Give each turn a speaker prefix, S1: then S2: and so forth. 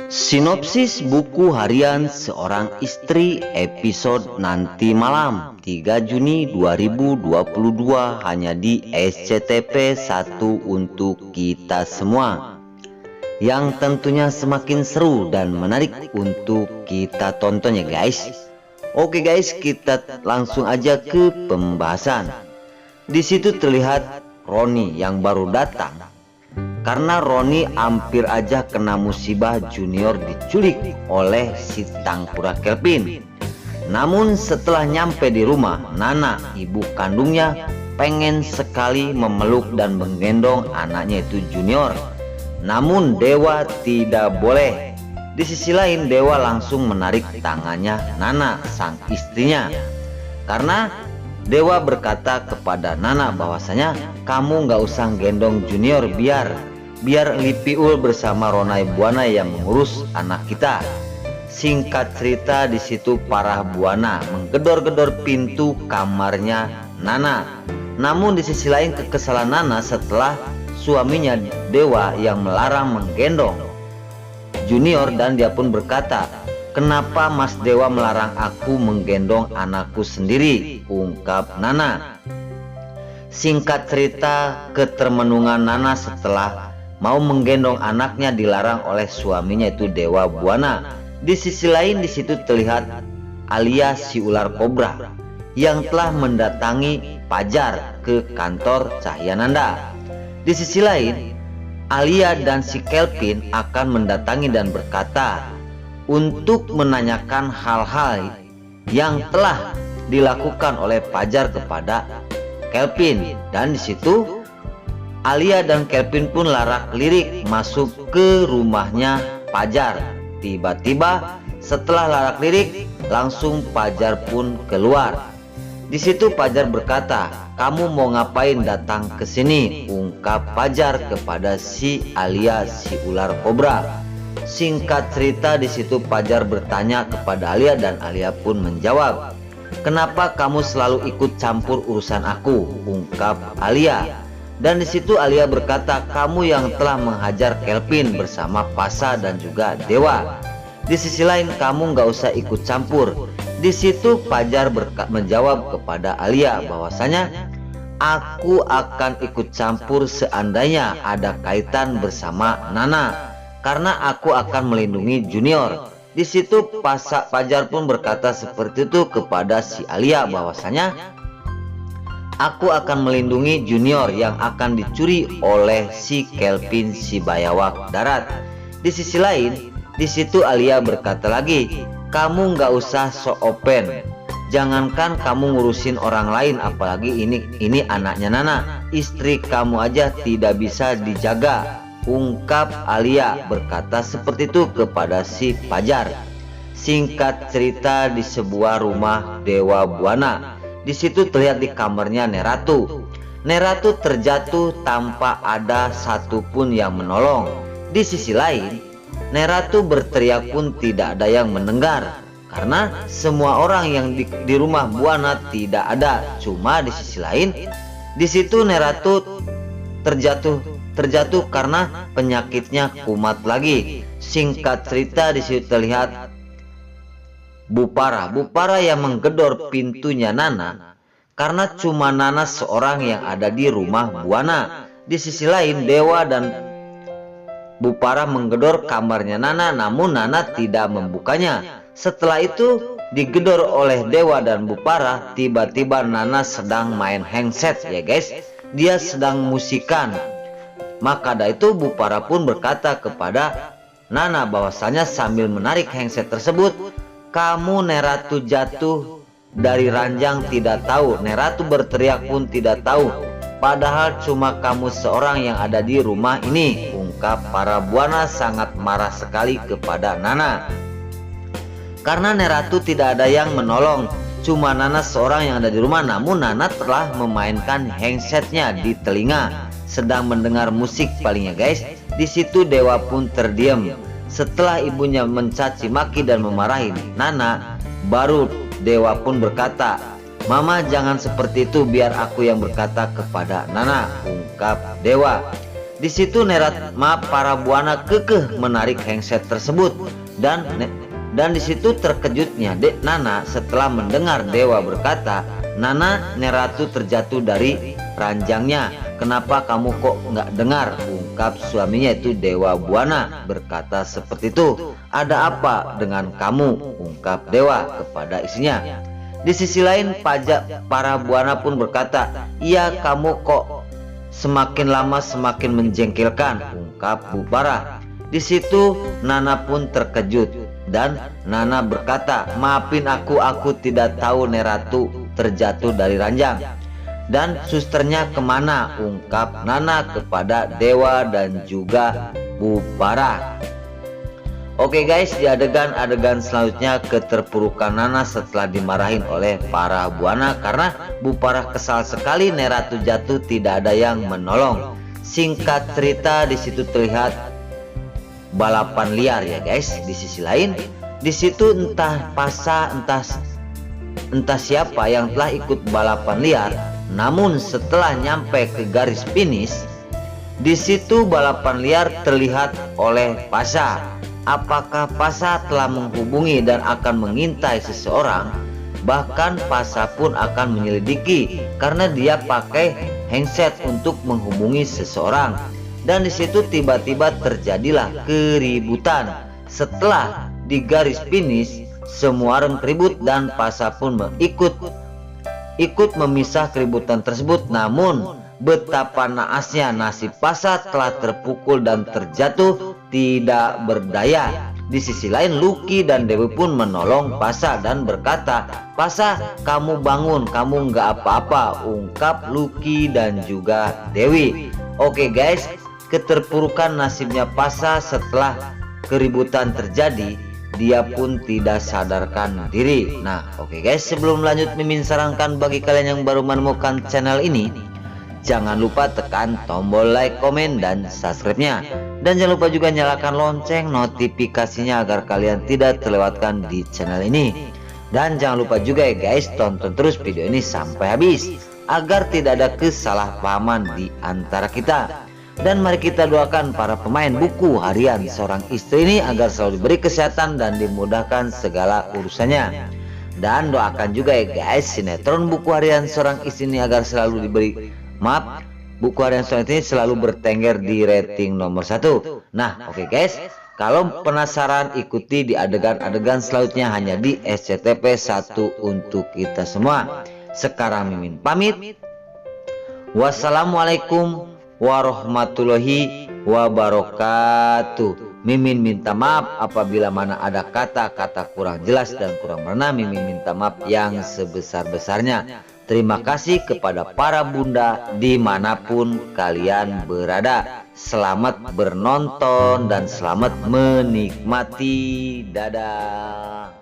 S1: Sinopsis buku harian seorang istri episode nanti malam 3 Juni 2022 hanya di SCTP 1 untuk kita semua, yang tentunya semakin seru dan menarik untuk kita tonton ya guys. Oke guys, kita langsung aja ke pembahasan. Di situ terlihat Roni yang baru datang. Karena Roni hampir aja kena musibah Junior diculik oleh si Tangkura Kelvin. Namun setelah nyampe di rumah, Nana, ibu kandungnya, pengen sekali memeluk dan menggendong anaknya itu Junior. Namun Dewa tidak boleh. Di sisi lain Dewa langsung menarik tangannya Nana, sang istrinya. Karena Dewa berkata kepada Nana bahwasanya kamu nggak usah gendong Junior, biar Lipiul bersama Ronai Buana yang mengurus anak kita. Singkat cerita, di situ Parah Buana menggedor-gedor pintu kamarnya Nana. Namun di sisi lain kekesalan Nana setelah suaminya Dewa yang melarang menggendong Junior, dan dia pun berkata, "Kenapa Mas Dewa melarang aku menggendong anakku sendiri?" ungkap Nana. Singkat cerita, ketermenungan Nana setelah mau menggendong anaknya dilarang oleh suaminya itu Dewa Buana. Di sisi lain di situ terlihat Alia si ular kobra yang telah mendatangi Pajar ke kantor Cahyananda. Di sisi lain Alia dan si Kelvin akan mendatangi dan berkata untuk menanyakan hal-hal yang telah dilakukan oleh Pajar kepada Kelvin. Dan di situ Alia dan Kelvin pun larak-lirik masuk ke rumahnya Pajar. Tiba-tiba setelah larak-lirik langsung Pajar pun keluar. Di situ Pajar berkata, "Kamu mau ngapain datang ke sini?" ungkap Pajar kepada si Alia si ular kobra. Singkat cerita, di situ Pajar bertanya kepada Alia dan Alia pun menjawab, "Kenapa kamu selalu ikut campur urusan aku?" ungkap Alia. Dan di situ Alia berkata, "Kamu yang telah menghajar Kelvin bersama Pasa dan juga Dewa. Di sisi lain kamu nggak usah ikut campur." Di situ Pajar menjawab kepada Alia bahwasanya, "Aku akan ikut campur seandainya ada kaitan bersama Nana, karena aku akan melindungi Junior." Di situ Pajar pun berkata seperti itu kepada si Alia bahwasanya, "Aku akan melindungi Junior yang akan dicuri oleh si Kelvin si Bayawak Darat." Di sisi lain, di situ Alia berkata lagi, "Kamu nggak usah so open. Jangankan kamu ngurusin orang lain, apalagi ini anaknya Nana. Istri kamu aja tidak bisa dijaga," ungkap Alia berkata seperti itu kepada si Pajar. Singkat cerita, di sebuah rumah Dewa Buana. Di situ terlihat di kamarnya Neratu. Neratu terjatuh tanpa ada satupun yang menolong. Di sisi lain, Neratu berteriak pun tidak ada yang mendengar, karena semua orang yang di rumah Buana tidak ada. Cuma di sisi lain, di situ Neratu terjatuh karena penyakitnya kumat lagi. Singkat cerita, di situ terlihat Bupara yang menggedor pintunya Nana, karena cuma Nana seorang yang ada di rumah Buana. Di sisi lain Dewa dan Bupara menggedor kamarnya Nana, namun Nana tidak membukanya. Setelah itu digedor oleh Dewa dan Bupara. Tiba-tiba Nana sedang main handset ya guys, dia sedang musikan. Maka dari itu Bupara pun berkata kepada Nana bahwasanya sambil menarik handset tersebut, "Kamu Neratu jatuh dari ranjang tidak tahu." Neratu berteriak pun tidak tahu, "Padahal cuma kamu seorang yang ada di rumah ini," ungkap para Buana sangat marah sekali kepada Nana. Karena Neratu tidak ada yang menolong, cuma Nana seorang yang ada di rumah. Namun Nana telah memainkan handsetnya di telinga, sedang mendengar musik palingnya guys. Di situ Dewa pun terdiam. Setelah ibunya mencaci maki dan memarahi Nana, baru Dewa pun berkata, "Mama jangan seperti itu, biar aku yang berkata kepada Nana," ungkap Dewa. Di situ para buana kekeh menarik handset tersebut dan di situ terkejutnya Dek Nana setelah mendengar Dewa berkata, "Nana, Neratu terjatuh dari ranjangnya. Kenapa kamu kok nggak dengar?" Ungkap suaminya itu Dewa Buana berkata seperti itu. "Ada apa dengan kamu?" ungkap Dewa kepada istrinya. Di sisi lain para buana pun berkata, "Iya, kamu kok semakin lama semakin menjengkelkan," ungkap Bu Parah. Di situ Nana pun terkejut dan Nana berkata, "Maafin aku tidak tahu Neratu terjatuh dari ranjang." "Dan susternya kemana?" ungkap Nana kepada Dewa dan juga Bu Parah. Oke guys, di adegan selanjutnya keterpurukan Nana setelah dimarahin oleh para buana karena Bu Parah kesal sekali Neratu jatuh tidak ada yang menolong. Singkat cerita, di situ terlihat balapan liar ya guys. Di sisi lain, di situ entah siapa yang telah ikut balapan liar, namun setelah nyampe ke garis finish, di situ balapan liar terlihat oleh Pasha. Apakah Pasha telah menghubungi dan akan mengintai seseorang? Bahkan Pasha pun akan menyelidiki karena dia pakai handset untuk menghubungi seseorang. Dan di situ tiba-tiba terjadilah keributan. Setelah di garis finish, semua orang ribut dan Pasha pun ikut memisah keributan tersebut. Namun betapa naasnya nasib Pasha telah terpukul dan terjatuh tidak berdaya. Di sisi lain, Lucky dan Dewi pun menolong Pasha dan berkata, "Pasha, kamu bangun, kamu nggak apa-apa," ungkap Lucky dan juga Dewi. Oke guys, keterpurukan nasibnya Pasha setelah keributan terjadi, dia pun tidak sadarkan diri. Nah oke guys, sebelum lanjut, Mimin sarankan bagi kalian yang baru menemukan channel ini, jangan lupa tekan tombol like, komen, dan subscribe-nya. Dan jangan lupa juga nyalakan lonceng notifikasinya agar kalian tidak terlewatkan di channel ini. Dan jangan lupa juga ya guys, tonton terus video ini sampai habis agar tidak ada kesalahpahaman di antara kita. Dan mari kita doakan para pemain buku harian seorang istri ini agar selalu diberi kesehatan dan dimudahkan segala urusannya. Dan doakan juga ya guys, sinetron buku harian seorang istri ini agar selalu buku harian seorang istri ini selalu bertengger di rating nomor 1. Nah oke guys, kalau penasaran ikuti di adegan-adegan selanjutnya hanya di SCTP 1 untuk kita semua. Sekarang Mimin pamit. Wassalamualaikum warahmatullahi wabarakatuh. Mimin minta maaf apabila mana ada kata-kata kurang jelas dan kurang berkenan. Mimin minta maaf yang sebesar-besarnya. Terima kasih kepada para bunda dimanapun kalian berada. Selamat menonton dan selamat menikmati. Dadah.